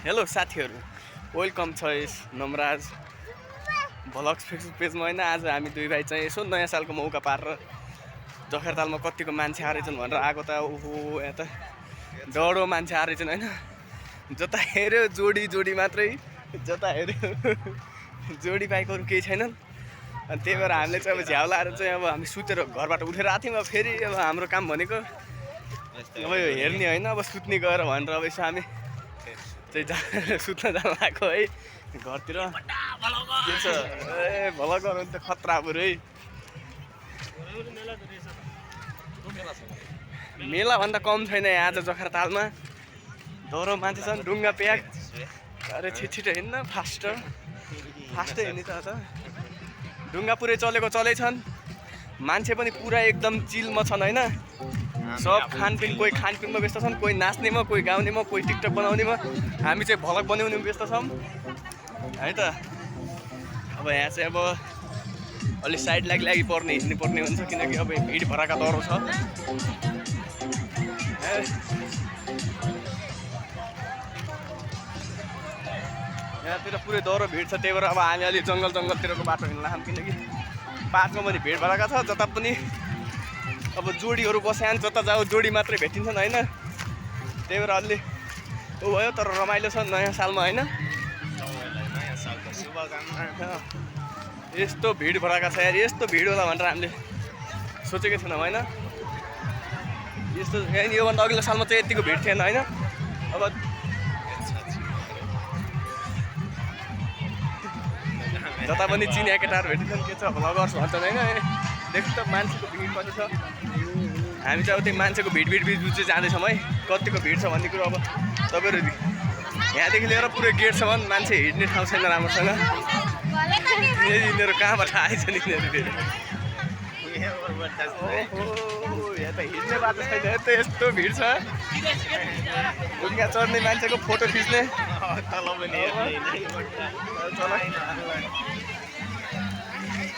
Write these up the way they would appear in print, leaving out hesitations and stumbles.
Hello साथीहरू, welcome छ यस Namraj vlogs Facebook पेजमा। होइन, आज हामी दुई भाइ चाहिँ यसो नयाँ सालको मौका पारेर जखरतालमा कतिको मान्छे आएछन् भनेर आएको। त ओहो, यहाँ त डढो मान्छे आएछन्। होइन, जता हेऱ्यो जोडी जोडी मात्रै, जता हेऱ्यो जोडी बाइकहरू केही छैनन्। अनि त्यही भएर हामीले चाहिँ अब झ्याउ लाएर चाहिँ अब हामी सुतेर घरबाट उठेर आएको थियौँ। अब फेरि अब हाम्रो काम भनेको अब यो हेर्ने होइन, अब सुत्ने गएर भनेर अब यसो हामी चाहिँ सुत्न जान लागेको है घरतिर। के छ ए भल गरौँ त खतरा पुरै मेला भन्दा कम छैन यहाँ आज जखरतालमा। डरो मान्छे छन्, ढुङ्गा प्याक। अरे छिटो हिँड्न, फास्टै हिँड्ने त ढुङ्गा पुरै चलेको चलेछन्। मान्छे पनि पुरा एकदम चिलमा छन्। होइन, सब खानपिन, कोही खानपिनमा व्यस्त छन्, कोही नाच्नेमा, कोही गाउनेमा, कोही टिकटक बनाउनेमा। हामी चाहिँ भ्लग बनाउनेमा व्यस्त छौँ है त। अब यहाँ चाहिँ अब अलि साइड लागि पर्ने, हिँड्नु पर्ने हुन्छ, किनकि अब भिड भराका डह्रो छ। यहाँतिर पुरै डह्रो भिड छ। त्यही भएर अब हामी अलि जङ्गलतिरको बाटो हिँड्न लाग्छौँ, किनकि पार्कमा पनि भिड भराका छ। जता पनि अब जोडीहरू बस्यान्, जता जाऊ जोडी मात्रै भेटिन्छन्। होइन, त्यही भएर अलि ऊ भयो, तर रमाइलो छ नयाँ सालमा। होइन, यस्तो भिड भराका छ यार, यस्तो भिड होला भनेर हामीले सोचेकै थिएनौँ। होइन, यस्तो योभन्दा अघिल्लो सालमा चाहिँ यतिको भिड थिएन। होइन, अब जता पनि चिनिया केटाहरू भेटिन्छन्, के छ भ्लगर्स भन्छन्। होइन, देख्नु त मान्छेको भिड कति छ। हामी चाहिँ अब त्यो मान्छेको भिड चाहिँ जाँदैछौँ है, कतिको भिड छ भन्ने कुरो। अब तपाईँहरू यहाँदेखि लिएर पुरै गेटसम्म मान्छे हिँड्ने ठाउँ छैन राम्रोसँग। यिनीहरू कहाँबाट आएछन् यिनीहरू फेरि? यहाँ त हिँड्ने बाटो छैन, यस्तो भिड छ। ढुङ्गा चढ्ने मान्छेको फोटो खिच्ने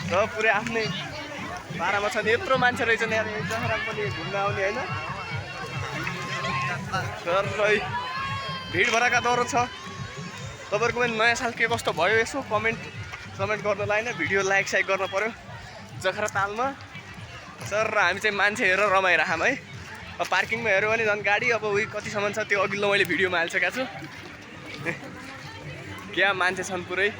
र पुरै आफ्नै पारामा छन्। यत्रो मान्छे रहेछन् यहाँ जखरा पनि घुम्न आउने। होइन, तर भिड भराका डह्रो छ। तपाईँहरूको पनि नयाँ साल के कस्तो भयो यसो कमेन्ट गर्नलाई। होइन, भिडियो लाइक गर्न पऱ्यो जखरतालमा। सर हामी चाहिँ मान्छे हेरेर रमाइराखौँ है। अब पार्किङमा हेऱ्यो भने झन् गाडी अब उही कतिसम्म छ, त्यो अघिल्लो मैले भिडियोमा हालिसकेको छु। क्या मान्छे छन् पुरै।